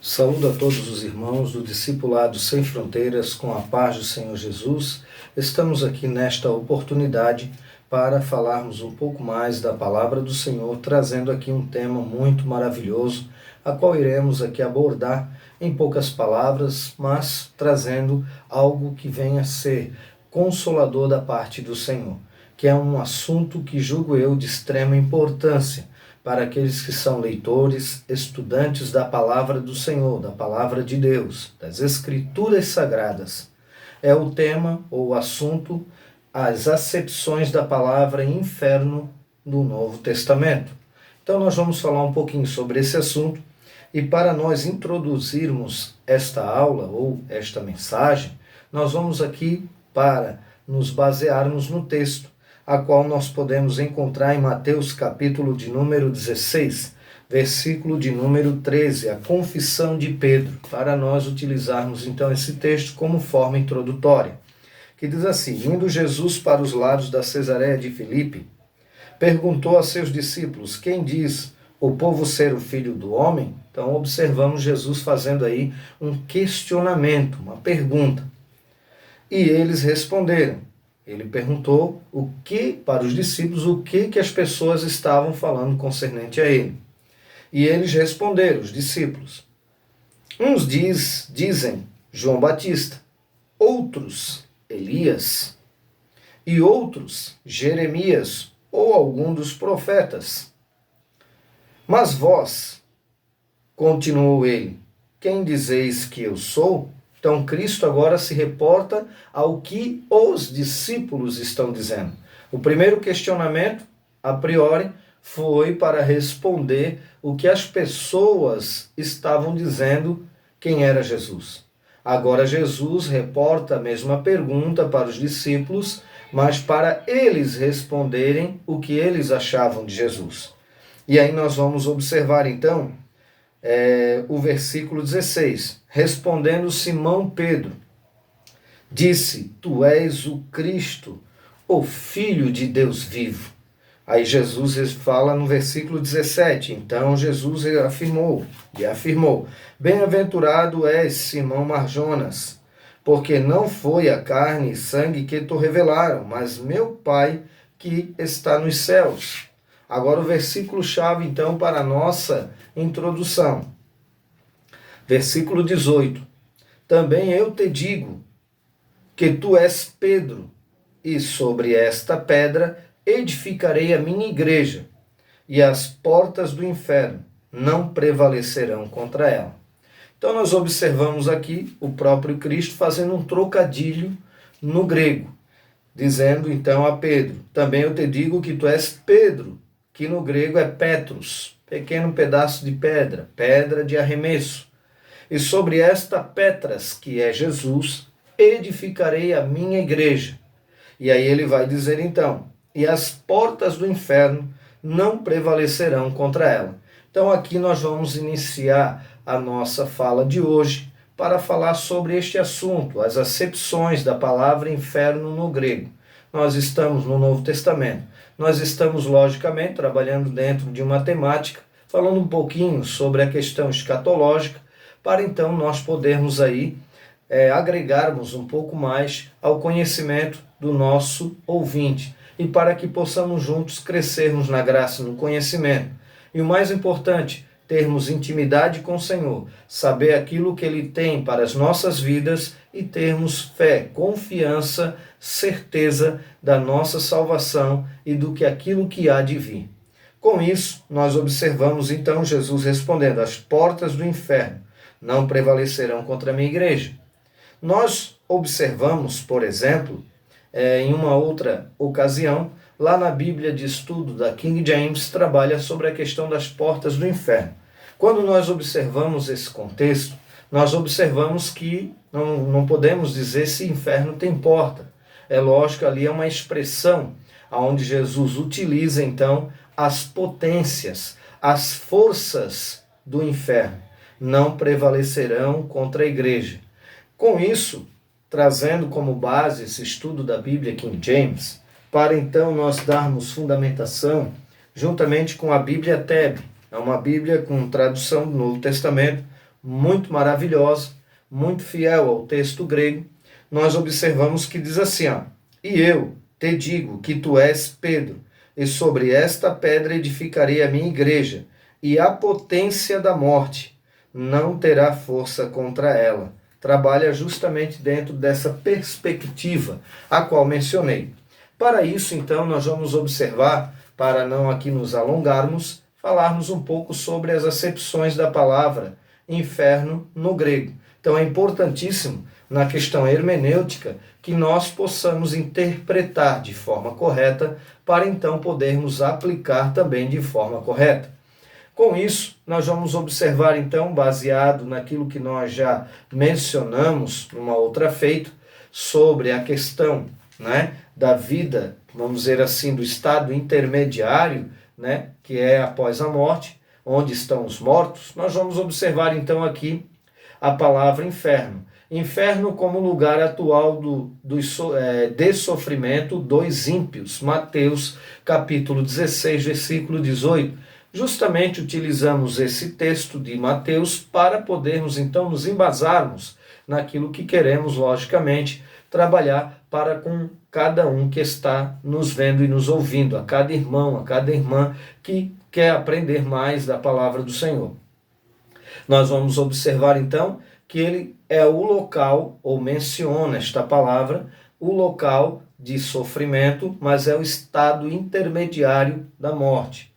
Saúdo a todos os irmãos do Discipulado Sem Fronteiras com a paz do Senhor Jesus. Estamos aqui nesta oportunidade para falarmos um pouco mais da palavra do Senhor, trazendo aqui um tema muito maravilhoso, a qual iremos aqui abordar em poucas palavras, mas trazendo algo que venha a ser consolador da parte do Senhor, que é um assunto que julgo eu de extrema importância para aqueles que são leitores, estudantes da palavra do Senhor, da palavra de Deus, das Escrituras Sagradas. É o tema ou o assunto, as acepções da palavra inferno no Novo Testamento. Então nós vamos falar um pouquinho sobre esse assunto e para nós introduzirmos esta aula ou esta mensagem, nós vamos aqui para nos basearmos no texto, a qual nós podemos encontrar em Mateus capítulo de número 16, versículo de número 13, a confissão de Pedro, para nós utilizarmos então esse texto como forma introdutória, que diz assim: indo Jesus para os lados da Cesareia de Filipe, perguntou a seus discípulos: quem diz o povo ser o Filho do Homem? Então observamos Jesus fazendo aí um questionamento, uma pergunta. E eles responderam. Ele perguntou para os discípulos o que as pessoas estavam falando concernente a ele. E eles responderam, os discípulos. Uns dizem João Batista, outros Elias, e outros Jeremias ou algum dos profetas. Mas vós, continuou ele, quem dizeis que eu sou? Então, Cristo agora se reporta ao que os discípulos estão dizendo. O primeiro questionamento, a priori, foi para responder o que as pessoas estavam dizendo quem era Jesus. Agora, Jesus reporta a mesma pergunta para os discípulos, mas para eles responderem o que eles achavam de Jesus. E aí nós vamos observar, então, o versículo 16, respondendo Simão Pedro, disse, tu és o Cristo, o Filho de Deus vivo. Aí Jesus fala no versículo 17, então Jesus afirmou, bem-aventurado és Simão Marjonas, porque não foi a carne e sangue que te revelaram, mas meu Pai que está nos céus. Agora o versículo-chave, então, para a nossa introdução. Versículo 18. Também eu te digo que tu és Pedro, e sobre esta pedra edificarei a minha igreja, e as portas do inferno não prevalecerão contra ela. Então nós observamos aqui o próprio Cristo fazendo um trocadilho no grego, dizendo então a Pedro, também eu te digo que tu és Pedro, que no grego é Petros, pequeno pedaço de pedra, pedra de arremesso. E sobre esta Petras, que é Jesus, edificarei a minha igreja. E aí ele vai dizer então, e as portas do inferno não prevalecerão contra ela. Então aqui nós vamos iniciar a nossa fala de hoje para falar sobre este assunto, as acepções da palavra inferno no grego. Nós estamos no Novo Testamento. Nós estamos, logicamente, trabalhando dentro de uma temática, falando um pouquinho sobre a questão escatológica, para então nós podermos aí agregarmos um pouco mais ao conhecimento do nosso ouvinte e para que possamos juntos crescermos na graça e no conhecimento. E o mais importante, termos intimidade com o Senhor, saber aquilo que Ele tem para as nossas vidas e termos fé, confiança, certeza da nossa salvação e do que aquilo que há de vir. Com isso, nós observamos então Jesus respondendo, as portas do inferno não prevalecerão contra a minha igreja. Nós observamos, por exemplo, em uma outra ocasião, lá na Bíblia de estudo da King James, trabalha sobre a questão das portas do inferno. Quando nós observamos esse contexto, nós observamos que não podemos dizer se inferno tem porta. É lógico, ali é uma expressão onde Jesus utiliza, então, as potências, as forças do inferno não prevalecerão contra a igreja. Com isso, trazendo como base esse estudo da Bíblia King James, para então nós darmos fundamentação juntamente com a Bíblia TEB, é uma Bíblia com tradução do Novo Testamento, muito maravilhosa, muito fiel ao texto grego. Nós observamos que diz assim, ó, e eu te digo que tu és Pedro, e sobre esta pedra edificarei a minha igreja, e a potência da morte não terá força contra ela. Trabalha justamente dentro dessa perspectiva a qual mencionei. Para isso, então, nós vamos observar, para não aqui nos alongarmos, falarmos um pouco sobre as acepções da palavra inferno no grego. Então é importantíssimo, na questão hermenêutica, que nós possamos interpretar de forma correta, para então podermos aplicar também de forma correta. Com isso, nós vamos observar então, baseado naquilo que nós já mencionamos numa outra feita, sobre a questão, da vida, vamos dizer assim, do estado intermediário, que é após a morte, onde estão os mortos. Nós vamos observar então aqui a palavra inferno. Inferno como lugar atual de sofrimento dos ímpios. Mateus capítulo 16, versículo 18. Justamente utilizamos esse texto de Mateus para podermos então nos embasarmos naquilo que queremos, logicamente, trabalhar para com cada um que está nos vendo e nos ouvindo, a cada irmão, a cada irmã que quer aprender mais da palavra do Senhor. Nós vamos observar então que ele é o local, ou menciona esta palavra, o local de sofrimento, mas é o estado intermediário da morte,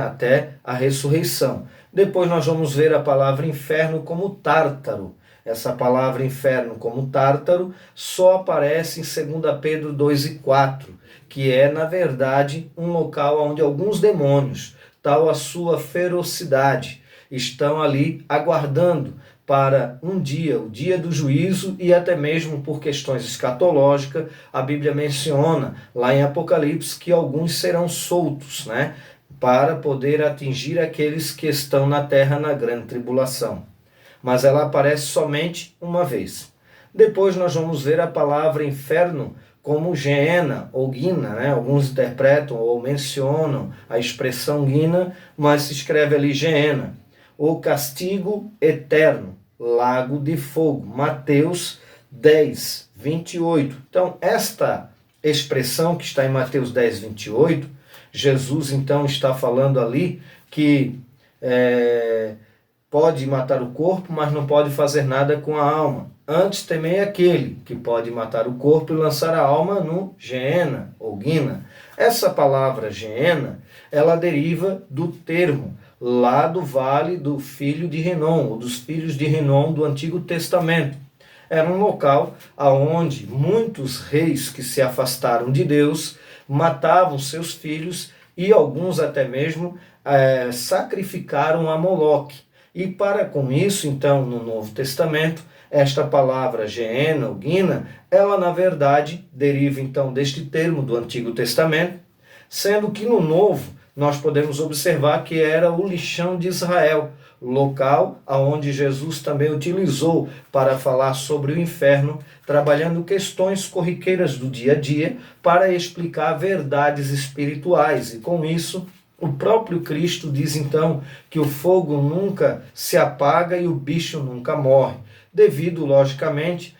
até a ressurreição. Depois nós vamos ver a palavra inferno como tártaro. Essa palavra inferno como tártaro só aparece em 2 Pedro 2:4, que é, na verdade, um local onde alguns demônios, tal a sua ferocidade, estão ali aguardando para um dia, o dia do juízo, e até mesmo por questões escatológicas, a Bíblia menciona lá em Apocalipse que alguns serão soltos, para poder atingir aqueles que estão na terra na grande tribulação. Mas ela aparece somente uma vez. Depois nós vamos ver a palavra inferno como Geena ou Guina, Alguns interpretam ou mencionam a expressão Guina, mas se escreve ali Geena. O castigo eterno, lago de fogo. Mateus 10, 28. Então, esta expressão que está em Mateus 10, 28, Jesus então está falando ali que pode matar o corpo, mas não pode fazer nada com a alma. Antes temei aquele que pode matar o corpo e lançar a alma no Geena ou Guina. Essa palavra Geena, ela deriva do termo lá do vale do filho de Rinom, ou dos filhos de Rinom do Antigo Testamento. Era um local onde muitos reis que se afastaram de Deus matavam seus filhos e alguns até mesmo sacrificaram a Moloque. E para com isso, então, no Novo Testamento, esta palavra Geena ou Guina, ela na verdade deriva então deste termo do Antigo Testamento, sendo que no Novo nós podemos observar que era o lixão de Israel, local aonde Jesus também utilizou para falar sobre o inferno, trabalhando questões corriqueiras do dia a dia para explicar verdades espirituais. E com isso, o próprio Cristo diz então que o fogo nunca se apaga e o bicho nunca morre, devido, logicamente,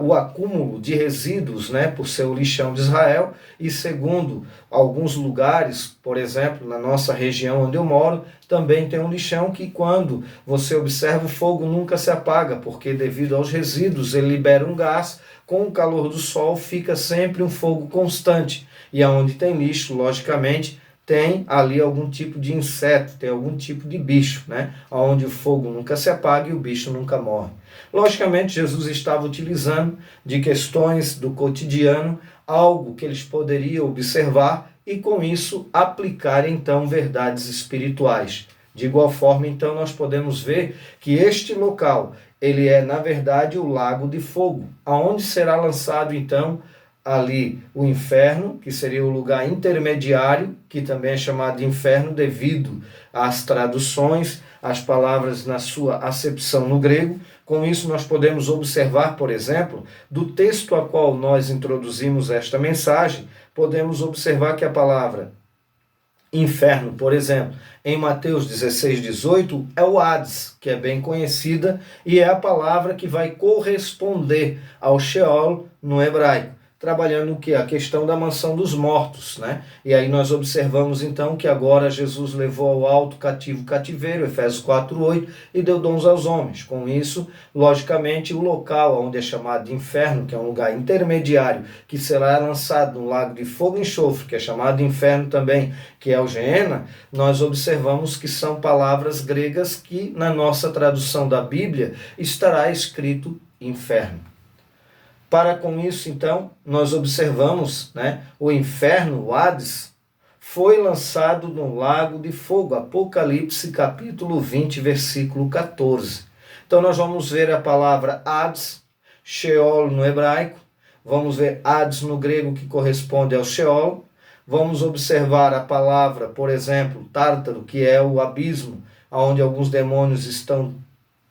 o acúmulo de resíduos, por ser o lixão de Israel, e segundo alguns lugares, por exemplo, na nossa região onde eu moro, também tem um lixão que quando você observa o fogo nunca se apaga, porque devido aos resíduos ele libera um gás, com o calor do sol fica sempre um fogo constante, e aonde tem lixo, logicamente, tem ali algum tipo de inseto, tem algum tipo de bicho, onde o fogo nunca se apaga e o bicho nunca morre. Logicamente, Jesus estava utilizando de questões do cotidiano, algo que eles poderiam observar e com isso aplicar então verdades espirituais. De igual forma, então, nós podemos ver que este local, ele é na verdade o lago de fogo, aonde será lançado então ali o inferno, que seria o lugar intermediário, que também é chamado de inferno devido às traduções, às palavras na sua acepção no grego. Com isso nós podemos observar, por exemplo, do texto a qual nós introduzimos esta mensagem, podemos observar que a palavra inferno, por exemplo. Em Mateus 16, 18, é o Hades, que é bem conhecida, e é a palavra que vai corresponder ao Sheol no hebraico, trabalhando o que? A questão da mansão dos mortos, né? E aí nós observamos então que agora Jesus levou ao alto cativo o cativeiro, Efésios 4:8, e deu dons aos homens. Com isso, logicamente, o local onde é chamado de inferno, que é um lugar intermediário, que será lançado no lago de fogo e enxofre, que é chamado de inferno também, que é o Geena, nós observamos que são palavras gregas que na nossa tradução da Bíblia estará escrito inferno. Para com isso, então, nós observamos, né, o inferno, o Hades, foi lançado no lago de fogo, Apocalipse capítulo 20, versículo 14. Então nós vamos ver a palavra Hades, Sheol no hebraico, vamos ver Hades no grego, que corresponde ao Sheol, vamos observar a palavra, por exemplo, Tártaro, que é o abismo, onde alguns demônios estão,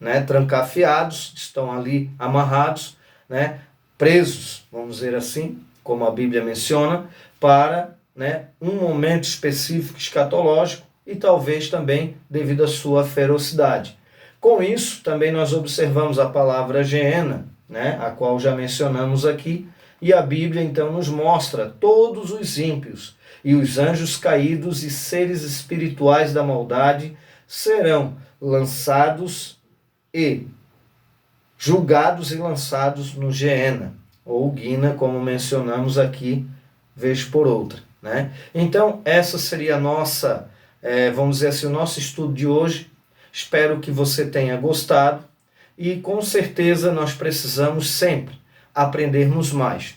né, trancafiados, estão ali amarrados, né, presos, vamos dizer assim, como a Bíblia menciona, para, né, um momento específico escatológico e talvez também devido à sua ferocidade. Com isso, também nós observamos a palavra Geena, né, a qual já mencionamos aqui, e a Bíblia então nos mostra todos os ímpios e os anjos caídos e seres espirituais da maldade serão lançados e julgados e lançados no Geena, ou Guina, como mencionamos aqui, vez por outra, né? Então, essa seria a nossa, vamos dizer assim, o nosso estudo de hoje. Espero que você tenha gostado e, com certeza, nós precisamos sempre aprendermos mais.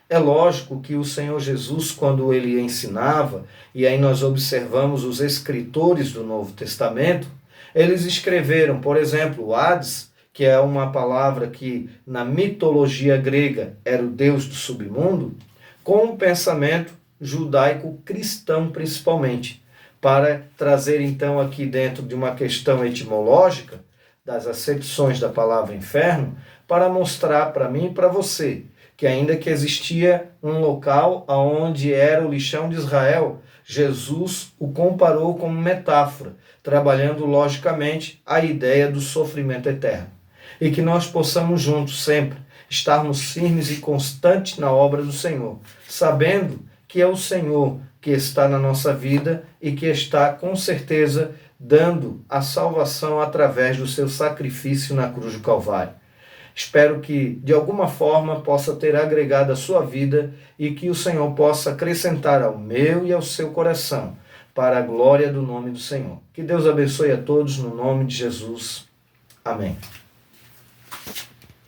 É lógico que o Senhor Jesus, quando ele ensinava, e aí nós observamos os escritores do Novo Testamento, eles escreveram, por exemplo, o Hades, que é uma palavra que na mitologia grega era o deus do submundo, com um pensamento judaico-cristão principalmente, para trazer então aqui dentro de uma questão etimológica, das acepções da palavra inferno, para mostrar para mim e para você, que ainda que existia um local onde era o lixão de Israel, Jesus o comparou como metáfora, trabalhando logicamente a ideia do sofrimento eterno. E que nós possamos juntos sempre estarmos firmes e constantes na obra do Senhor, sabendo que é o Senhor que está na nossa vida e que está com certeza dando a salvação através do seu sacrifício na cruz do Calvário. Espero que de alguma forma possa ter agregado a sua vida e que o Senhor possa acrescentar ao meu e ao seu coração para a glória do nome do Senhor. Que Deus abençoe a todos no nome de Jesus. Amém.